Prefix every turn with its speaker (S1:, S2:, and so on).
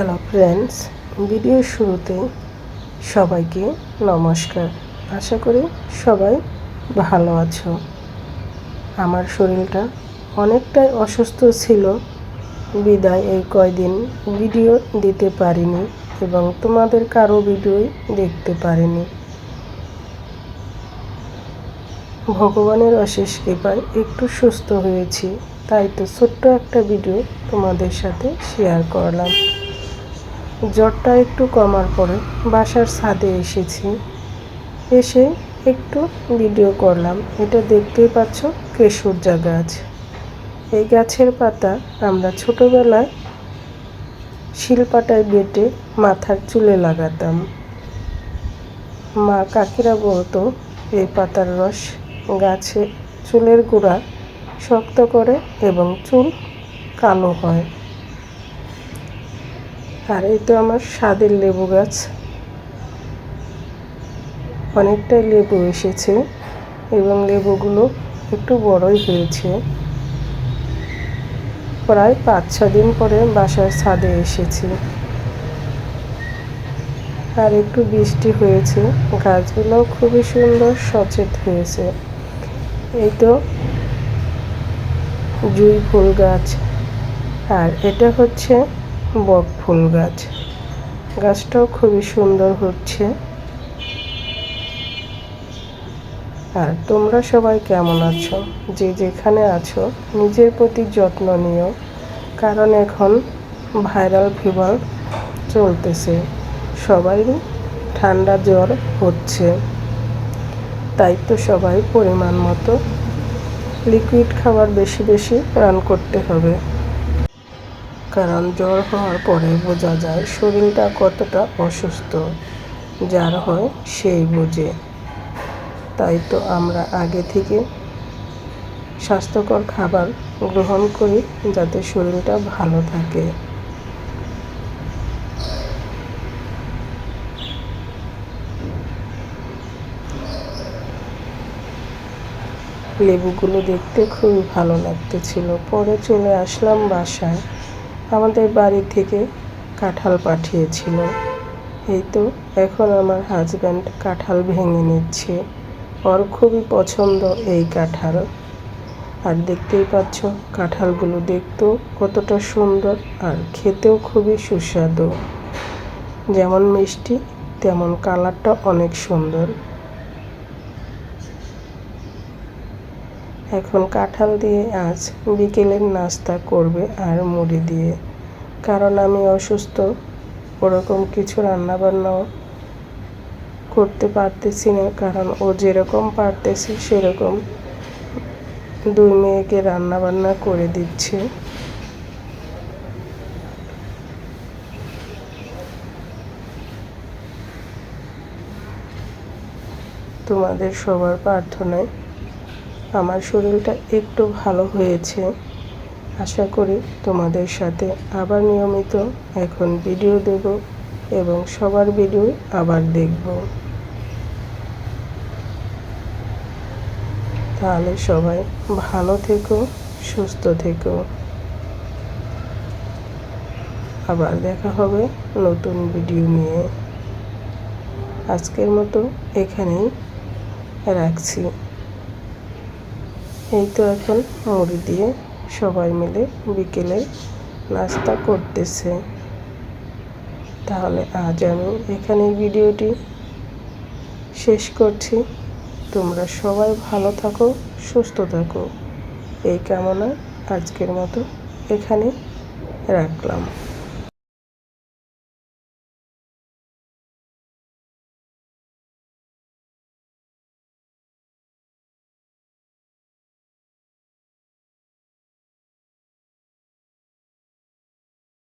S1: Hello friends, ভিডিওর শুরুতে সবাইকে নমস্কার। আশা করি সবাই ভালো আছো। আমার শরীরটা অনেকটাই অসুস্থ ছিল বিদায় এই কয়দিন ভিডিও দিতে পারিনি এবং তোমাদের কারো ভিডিওই দেখতে পারিনি। ভগবানের অশেষ কৃপায় একটু সুস্থ হয়েছি, তাই তো ছোট্ট একটা ভিডিও তোমাদের সাথে শেয়ার করলাম। জ্বরটা একটু কমার পরে বাসার ছাদে এসেছি, এসে একটু ভিডিও করলাম। এটা দেখতেই পাচ্ছ কেশরজা গাছ। এই গাছের পাতা আমরা ছোটোবেলায় শিলপাটায় বেটে মাথার চুলে লাগাতাম। মা কাকিরা বলতো এই পাতার রস গাছে চুলের গোড়া শক্ত করে এবং চুল কালো হয়। আর এই তো আমার স্বাদের লেবু গাছ, অনেকটাই লেবু এসেছে এবং লেবুগুলো একটু বড়ই হয়েছে। প্রায় 5-6 দিন পরে বাসার ছাদে এসেছি। আর একটু বৃষ্টি হয়েছে, গাছগুলোও খুবই সুন্দর সচেত হয়েছে। এই তো জুঁই ফুল গাছ, আর এটা হচ্ছে বক ফুল গাছ। গাছটাও খুবই সুন্দর হচ্ছে। আর তোমরা সবাই কেমন আছো? যে যেখানে আছো নিজের প্রতি যত্ন নিও, কারণ এখন ভাইরাল ফিভার চলতেছে, সবারই ঠান্ডা জ্বর হচ্ছে। তাই তো সবাই পরিমাণ মতো লিকুইড খাবার বেশি বেশি পান করতে হবে, কারণ জ্বর হওয়ার পরে বোঝা যায় শরীরটা কতটা অসুস্থ। যার হয় সেই বোঝে। তাই তো আমরা আগে থেকে স্বাস্থ্যকর খাবার গ্রহণ করি যাতে শরীরটা ভালো থাকে। লেবুগুলো দেখতে খুবই ভালো লাগতেছিল। পরে চলে আসলাম বাসায়। আমাদের বাড়ি থেকে কাঁঠাল পাঠিয়েছিল। এই তো এখন আমার হাজব্যান্ড কাঁঠাল ভেঙে নিচ্ছে। ওর খুবই পছন্দ এই কাঁঠাল। আর দেখতেই পাচ্ছ কাঁঠালগুলো দেখতেও কতটা সুন্দর আর খেতেও খুবই সুস্বাদু। যেমন মিষ্টি তেমন কালারটা অনেক সুন্দর। এখন কাঁঠাল দিয়ে আজ বিকেলের নাস্তা করবে আর মুড়ি দিয়ে, কারণ আমি অসুস্থ, ওরকম কিছু রান্নাবান্নাও করতে পারতেছি না, কারণ ও যেরকম পারতেছে সেরকম 2 মেয়েকে রান্নাবান্না করে দিচ্ছে। তোমাদের সবার প্রার্থনায় আমার শরীরটা একটু ভালো হয়েছে। আশা করি তোমাদের সাথে আবার নিয়মিত এখন ভিডিও দেব এবং সবার ভিডিও আবার দেখব। তাহলে সবাই ভালো থেকো, সুস্থ থেকো। আবার দেখা হবে নতুন ভিডিও নিয়ে। আজকের মতো এখানেই রাখছি। এই তো এখন মুড়ি দিয়ে সবাই মিলে বিকেলে নাস্তা করতেছে। তাহলে আজ আমি এখানেই ভিডিওটি শেষ করছি। তোমরা সবাই ভালো থাকো, সুস্থ থাকো, এই কামনা আজকের মতো এখানে রাখলাম।